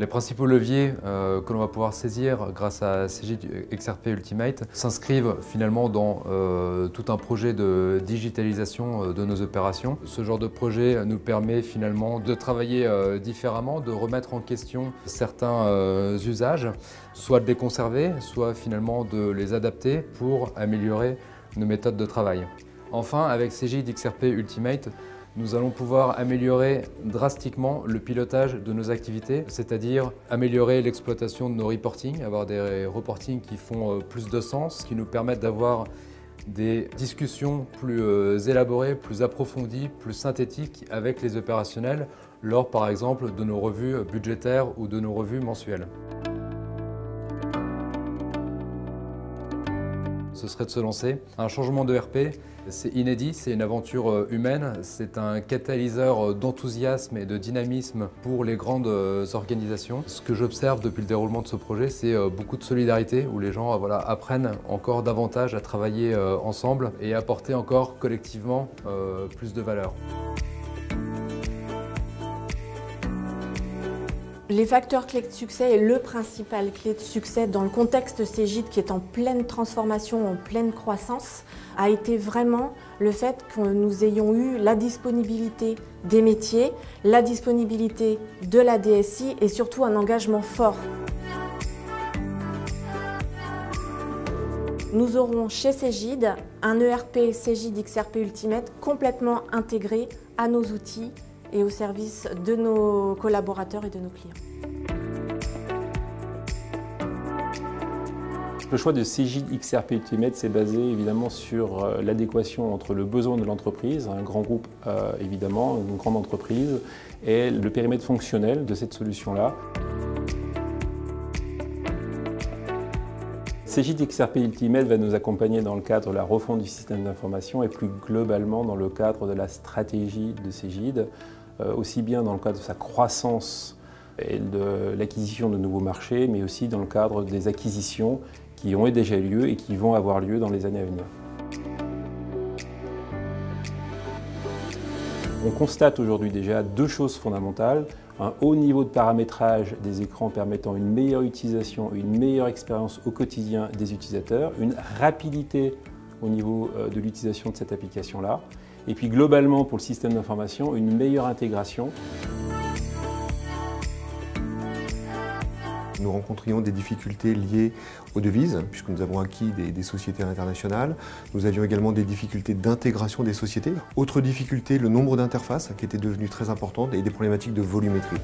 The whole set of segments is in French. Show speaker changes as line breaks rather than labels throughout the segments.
Les principaux leviers que l'on va pouvoir saisir grâce à Cegid XRP Ultimate s'inscrivent finalement dans tout un projet de digitalisation de nos opérations. Ce genre de projet nous permet finalement de travailler différemment, de remettre en question certains usages, soit de les conserver, soit finalement de les adapter pour améliorer nos méthodes de travail. Enfin, avec Cegid XRP Ultimate, nous allons pouvoir améliorer drastiquement le pilotage de nos activités, c'est-à-dire améliorer l'exploitation de nos reportings, avoir des reportings qui font plus de sens, qui nous permettent d'avoir des discussions plus élaborées, plus approfondies, plus synthétiques avec les opérationnels lors par exemple de nos revues budgétaires ou de nos revues mensuelles. Ce serait de se lancer. Un changement de RP, c'est inédit, c'est une aventure humaine, c'est un catalyseur d'enthousiasme et de dynamisme pour les grandes organisations. Ce que j'observe depuis le déroulement de ce projet, c'est beaucoup de solidarité où les gens apprennent encore davantage à travailler ensemble et apporter encore collectivement plus de valeur.
Les facteurs clés de succès et le principal clé de succès dans le contexte Cegid qui est en pleine transformation, en pleine croissance, a été vraiment le fait que nous ayons eu la disponibilité des métiers, la disponibilité de la DSI et surtout un engagement fort. Nous aurons chez Cegid un ERP Cegid XRP Ultimate complètement intégré à nos outils et au service de nos collaborateurs et de nos clients.
Le choix de Cegid XRP Ultimate s'est basé évidemment sur l'adéquation entre le besoin de l'entreprise, un grand groupe évidemment, une grande entreprise, et le périmètre fonctionnel de cette solution-là. Cegid XRP Ultimate va nous accompagner dans le cadre de la refonte du système d'information et plus globalement dans le cadre de la stratégie de Cegid, aussi bien dans le cadre de sa croissance et de l'acquisition de nouveaux marchés, mais aussi dans le cadre des acquisitions qui ont déjà eu lieu et qui vont avoir lieu dans les années à venir. On constate aujourd'hui déjà deux choses fondamentales. Un haut niveau de paramétrage des écrans permettant une meilleure utilisation, une meilleure expérience au quotidien des utilisateurs, une rapidité au niveau de l'utilisation de cette application-là. Et puis globalement pour le système d'information, une meilleure intégration.
Nous rencontrions des difficultés liées aux devises, puisque nous avons acquis des sociétés internationales. Nous avions également des difficultés d'intégration des sociétés. Autre difficulté, le nombre d'interfaces qui était devenu très importante et des problématiques de volumétrie.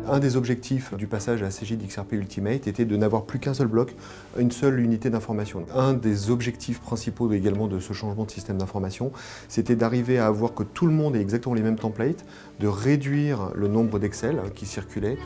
Un des objectifs du passage à Cegid XRP Ultimate était de n'avoir plus qu'un seul bloc, une seule unité d'information. Un des objectifs principaux également de ce changement de système d'information, c'était d'arriver à avoir que tout le monde ait exactement les mêmes templates, de réduire le nombre d'Excel qui circulaient.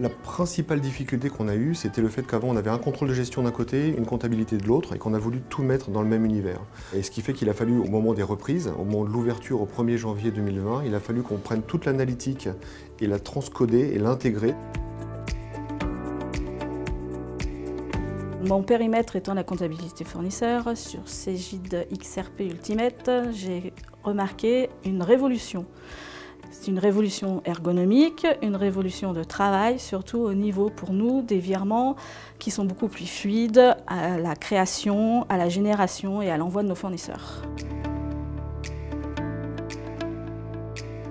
La principale difficulté qu'on a eue, c'était le fait qu'avant on avait un contrôle de gestion d'un côté, une comptabilité de l'autre, et qu'on a voulu tout mettre dans le même univers. Et ce qui fait qu'il a fallu, au moment des reprises, au moment de l'ouverture au 1er janvier 2020, il a fallu qu'on prenne toute l'analytique et la transcoder et l'intégrer.
Mon périmètre étant la comptabilité fournisseur, sur Cegid XRP Ultimate, j'ai remarqué une révolution. C'est une révolution ergonomique, une révolution de travail, surtout au niveau pour nous des virements qui sont beaucoup plus fluides à la création, à la génération et à l'envoi de nos fournisseurs.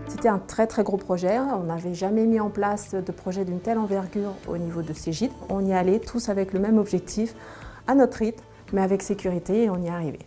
C'était un très gros projet, on n'avait jamais mis en place de projet d'une telle envergure au niveau de Cegid. On y allait tous avec le même objectif, à notre rythme, mais avec sécurité et on y est arrivé.